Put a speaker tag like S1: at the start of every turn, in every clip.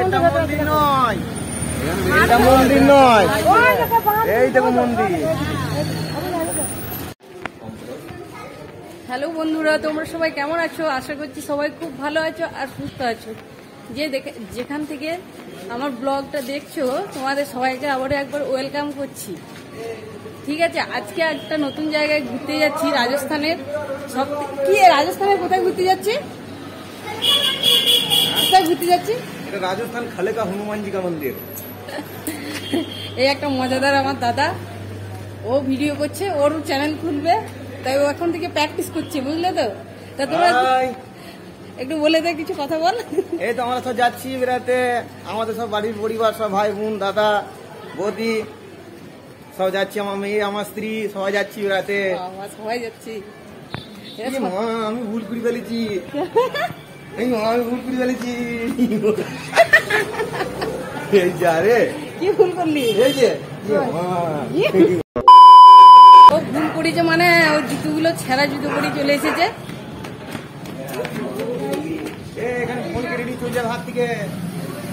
S1: এটা মন্দির নয়, এটা মন্দির নয়, এই দেখো মন্দির।
S2: হ্যালো বন্ধুরা, তোমরা সবাই কেমন আছো? আশা করছি সবাই খুব ভালো আছো আর সুস্থ আছো। যেখান থেকে আমার ব্লগটা দেখছো তোমাদের সবাইকে আবারও একবার ওয়েলকাম করছি। ঠিক আছে, আজকে একটা নতুন জায়গায় ঘুরতে যাচ্ছি, রাজস্থানের। রাজস্থানের কোথায় ঘুরতে যাচ্ছি? কোথায় ঘুরতে যাচ্ছি?
S1: এটা রাজস্থান খালেকা হনুমানজি কা মন্দির।
S2: এই একটা মজাদার আমার দাদা, ও ভিডিও করছে, ওর চ্যানেল খুলবে, তাই ও এখন থেকে প্র্যাকটিস করছে, বুঝলে তো? তা তোমরা একটু বলে দে, কিছু কথা বল।
S1: এই তো আমরা সব যাচ্ছি বেড়াতে, আমাদের সব বাড়ির পরিবার, সব ভাই বোন, দাদা বৌদি সব যাচ্ছি, আমার মেয়ে, আমার স্ত্রী, সবাই যাচ্ছি বেড়াতে।
S2: সবাই যাচ্ছি।
S1: আমি ভুল করে ফেলেছি, আমি ভুল করে ফেলেছি। এই যা রে,
S2: কি ভুল করলি?
S1: এই যে
S2: ও ভুল করেছে মানে ওর জুতোগুলো ছেঁড়া জুতো পরে চলে এসেছে।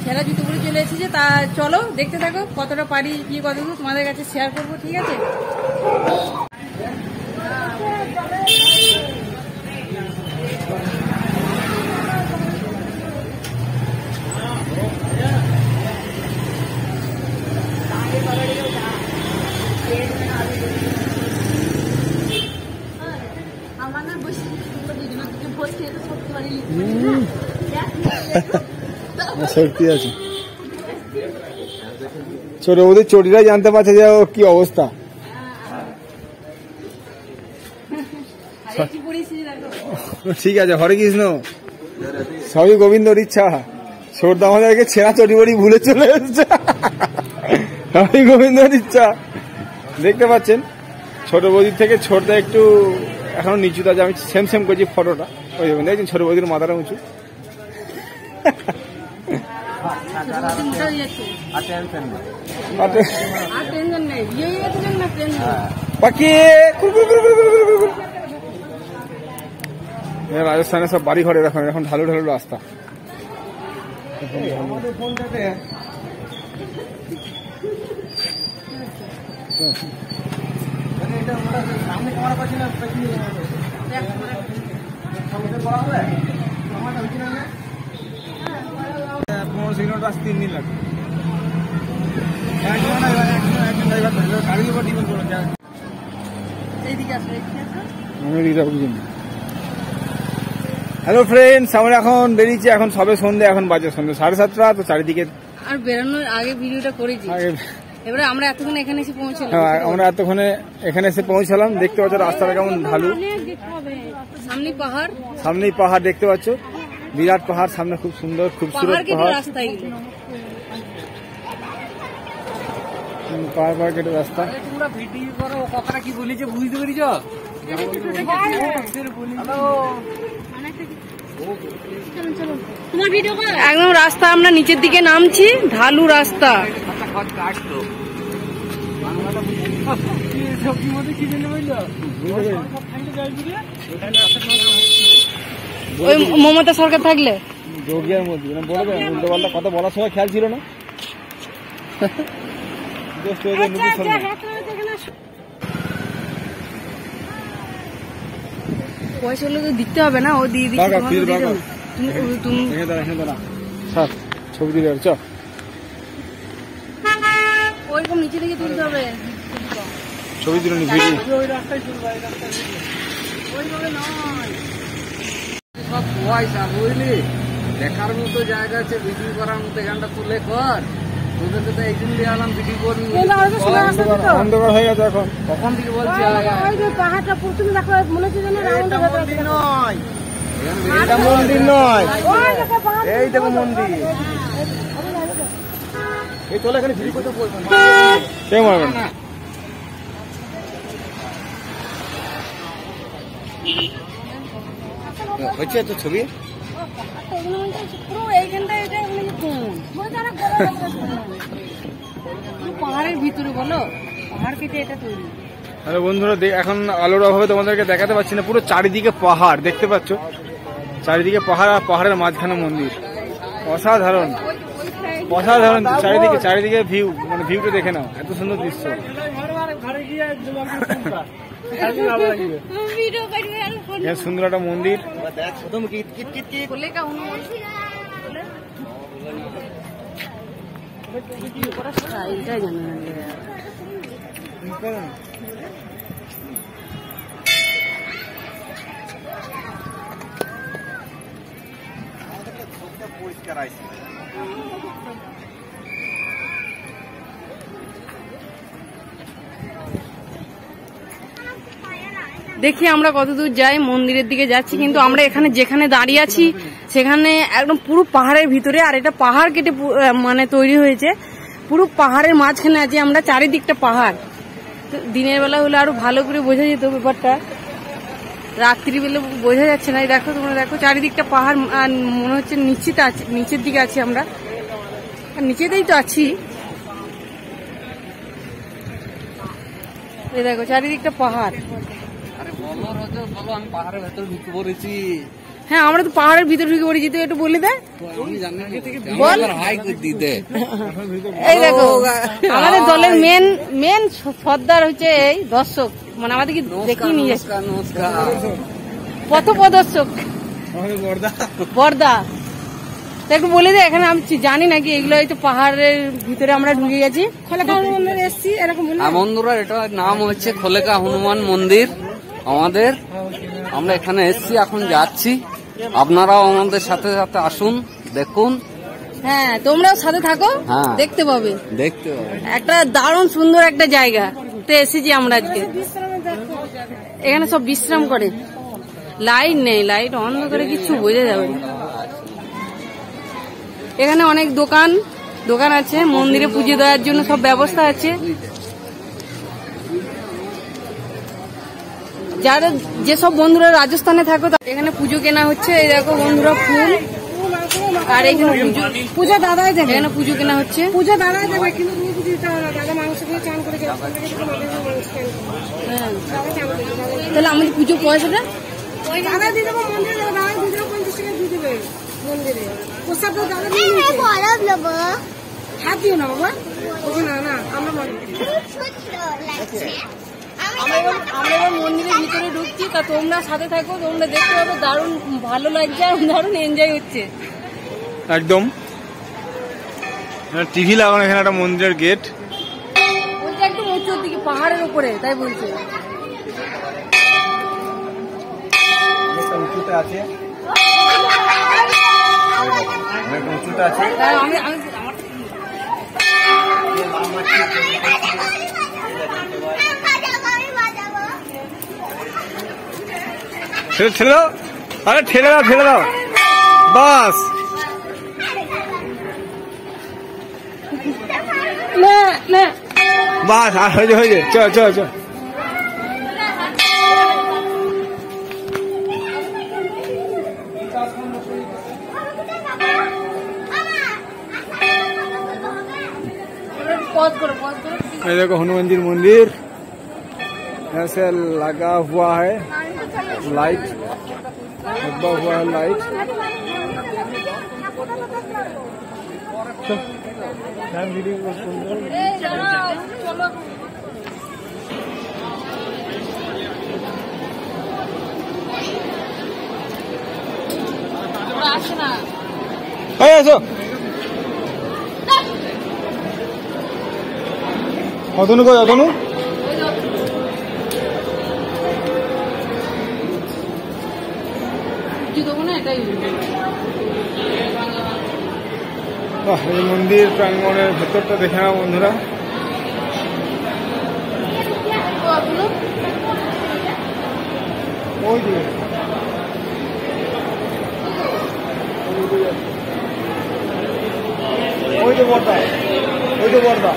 S2: ছেঁড়া জুতো পরে চলে এসেছে। তা চলো দেখতে থাকো, কতটা পারি কি কতটুকু তোমাদের কাছে শেয়ার করবো। ঠিক আছে,
S3: সত্যি আছে। ছোট ওদের চটিরা জানতে পারছে যে কি অবস্থা। ঠিক আছে, হরে কৃষ্ণ, সবই গোবিন্দর ইচ্ছা। ছোট আমাদেরকে ছেঁড়া চটি বড়ি ভুলে চলে এসেছে, সবই গোবিন্দর ইচ্ছা। দেখতে পাচ্ছেন ছোট বৌদির থেকে ছোটটা একটু এখনো নিচু আছে। আমি সেম সেম করছি ফটোটা, ওই দেখছেন ছোট বৌদির মাথাটা উঁচু। রাজস্থানে সব বাড়ি ঘরে এখন ঢালু ঢালু রাস্তা।
S1: আমাদের ফোনটাতে সামনে ক্যামেরা পাচ্ছি না, 15 সেকেন্ড রাস্তা 3 দিন লাগবে।
S3: হ্যালো ফ্রেন্ডস, আমরা এখন বেরিয়েছি, এখন সবে সন্ধ্যে, এখন বাজে সন্ধ্যে 7:30। তো চারিদিকে
S2: আর বেরোনোর আগে ভিডিওটা করেছি। এবারে আমরা এতক্ষণ এখানে এসে পৌঁছলাম।
S3: আমরা এতক্ষণে এখানে এসে পৌঁছালাম। দেখতে পাচ্ছ রাস্তাটা কেমন ঢালু,
S2: সামনে পাহাড়,
S3: সামনেই পাহাড় দেখতে পাচ্ছ, বিরাট পাহাড় সামনে, খুব সুন্দর খুবসুরত পাহাড়। পাহাড় কেটে রাস্তা।
S1: তোমরা ভিডিও করো, কথাটা কি বলেছে বুঝতে পেরেছ?
S2: একদম রাস্তা, আমরা নিচের দিকে নামছি, ঢালু রাস্তা। ওই মমতা সরকার থাকলে
S3: যোগিয়ার মধ্যে বলবে উল্টো পাল্টা কথা বলার সময় খেয়াল ছিল না।
S2: পয়সা গুলো তো দিতে হবে না, ও দিয়ে দিচ্ছে।
S3: ছবি দিলে চ,
S2: ওইরকম নিচে থেকে তুলতে হবে।
S3: ছবি দিল নি ভিডিও।
S1: সব পয়সা বুঝলি, দেখার মতো জায়গা আছে, ভিডিও করার মতো, এখানটা তুলে কর। তোদেরকে তো একদিন দিয়ে আলাম ভিডিও করবি,
S3: অন্ধকার হয়ে গেছে এখন।
S1: কখন থেকে বলছি
S2: পাহাড়টা প্রথমে দেখো, মনে হচ্ছে যেন
S1: মন্দির নয়, এটা মন্দির নয়, এই দেখো মন্দির। এই চলে এখানে ভিডিও করতে
S3: মারবেন না।
S1: হচ্ছে তো ছবি।
S2: পাহাড়ের ভিতরে বলো, পাহাড় কেটে এটা তৈরি।
S3: হ্যালো বন্ধুরা, এখন আলোর অভাবে তোমাদেরকে দেখাতে পাচ্ছি না, পুরো চারিদিকে পাহাড় দেখতে পাচ্ছ, চারিদিকে পাহাড় আর পাহাড়ের মাঝখানে মন্দির, অসাধারণ। অসাধারণ চারিদিকে চারিদিকে ভিউ, মানে ভিউটা দেখে নাও, এত সুন্দর দৃশ্য। সুন্দর একটা মন্দির। পরিষ্কার আছে।
S2: দেখি আমরা কতদূর যাই, মন্দিরের দিকে যাচ্ছি, কিন্তু আমরা এখানে যেখানে দাঁড়িয়ে আছি সেখানে একদম পুরো পাহাড়ের ভিতরে, আর এটা পাহাড় কেটে মানে তৈরি হয়েছে, পুরো পাহাড়ের মাঝখানে আছি আমরা, চারিদিকটা পাহাড়। দিনের বেলা হলে আরো ভালো করে বোঝা যেত ব্যাপারটা, রাত্রিবেলা বোঝা যাচ্ছে না। দেখো তোমরা, দেখো চারিদিকটা পাহাড়, আর মনে হচ্ছে নিচের দিকে আছি আমরা, আর নিচেতেই তো আছি। এই দেখো চারিদিকটা পাহাড়।
S4: আমি পাহাড়ের ভেতর ঢুকে পড়েছি।
S2: হ্যাঁ, আমরা তো পাহাড়ের ভিতরে ঢুকে পড়েছি, তো একটু বলে দে। এই দেখো আমাদের দলের মেন সর্দার হচ্ছে এই দর্শক, মানে আমাদেরকে দেখিয়ে নিয়ে যাচ্ছে, পথপ্রদর্শক বর্দা। একটু বলে দে, এখানে আমি জানি নাকি এগুলো হয়তো পাহাড়ের ভিতরে আমরা ঢুকে গেছি। খোলেকা মন্দির এসছি এরকম
S4: বন্ধুরা, এটা নাম হচ্ছে খোলেকা হনুমান মন্দির আমাদের। আমরা এখানে এসছি, এখন যাচ্ছি, আপনারাও আমাদের সাথে সাথে আসুন, দেখুন।
S2: হ্যাঁ, তোমরাও সাথে থাকো, দেখতে পাবে একটা দারুণ সুন্দর একটা জায়গা তো এসেছি আমরা আজকে। এখানে সব বিশ্রাম করে, লাইট নেই, লাইট অন্ধকারে কিছু বোঝা যাবে না। এখানে অনেক দোকান আছে, মন্দিরে পুজো দেওয়ার জন্য সব ব্যবস্থা আছে। যারা যেসব বন্ধুরা রাজস্থানে থাকো এখানে পুজো কেনা হচ্ছে। এই দেখো বন্ধুরা, ফুল, আর এখানে পূজা দাদাই দেবে, এখানে পুজো কেনা হচ্ছে, পূজা দাদাই দেবে, কিন্তু তুমি পুজো দিতে হবে না, দাদা মাংস দিয়ে চান করে যাবে। তাহলে আমাদের পুজো পয়সাটা দাদা দিয়ে দেবো, মন্দিরে দাদা দিয়ে দেবো, 50 টাকা দিয়ে দেবে মন্দিরে। প্রসাদ দাদা দিয়ে দেবো, হাত দিও না বাবা, ওখানে না আমরা আমরা মন্দিরের ভিতরে ঢুকছি। তা তোমরা সাথে থাকো, তোমরা দেখতে পাবে দারুণ ভালো লাগছে, আর দারুণ এনজয় হচ্ছে
S3: একদম। টিভি লাগানো এখানে একটা মন্দিরের গেট,
S2: বলছে একদম উঁচুর দিকে পাহাড়ের উপরে, তাই বলছে।
S3: উঁচুতে আছে, উঁচুতে আছে। ছেড়ে দাও, আরে ঠেলে দাও, বাস। বাস, আর হয়েছে, চল। ये देखो हनुमान जी मंदिर ऐसे लगा हुआ है, लाइट लगा हुआ है, लाइट। অতনু কই, অতনু এই মন্দির প্রাঙ্গণের ভেতরটা দেখে নাও বন্ধুরা। ওই তো বর্দা।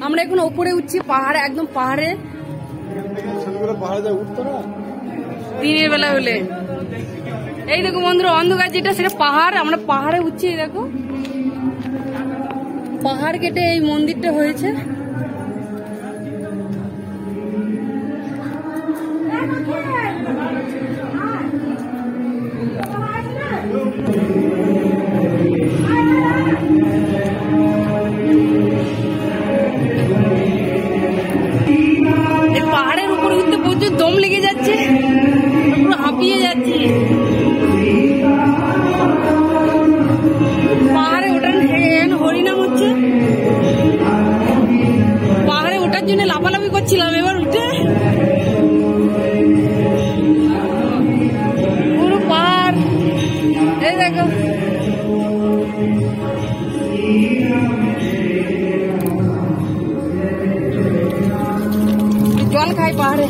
S2: আমরা এখন উপরে উঠছি পাহাড়ে, একদম পাহাড়ে দিনের বেলা হলে। এই দেখো বন্ধুরা, অন্ধকার যেটা সেটা পাহাড়, আমরা পাহাড়ে উঠছি। এই দেখো পাহাড় কেটে এই মন্দিরটা হয়েছে। পাহাড়ের উপর উঠতে প্রচুর দম লেগে যাচ্ছে, পুরো হাঁপিয়ে যাচ্ছি। পাহাড়ে ওঠার হরিনাম হচ্ছে, পাহাড়ে ওঠার জন্য লাফালাফি করছিলাম, এবার উঠে পুরো পাহাড়। এই দেখো জল খাই পাহাড়ে।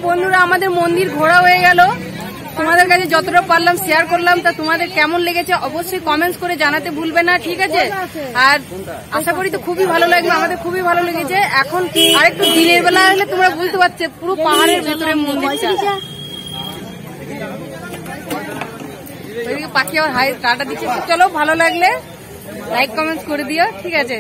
S2: বন্ধুরা, আমাদের মন্দির ঘোরা হয়ে গেল। তোমাদের কাছে যতটা পারলাম শেয়ার করলাম। তা তোমাদের কেমন লেগেছে অবশ্যই কমেন্টস করে জানাতে ভুলবে না, ঠিক আছে? আর আশা করি তো খুবই ভালো লাগবে, আমাদের খুবই ভালো লেগেছে। এখন আরেকটু দিনের বেলা হলে তোমরা বুঝতে পারছো পুরো পাহাড়ের ভেতরে মন্দিরটা। ওইদিকে পাখি আবার হাই টাটা দিচ্ছে। চলো, ভালো লাগলে লাইক কমেন্টস করে দিও, ঠিক আছে?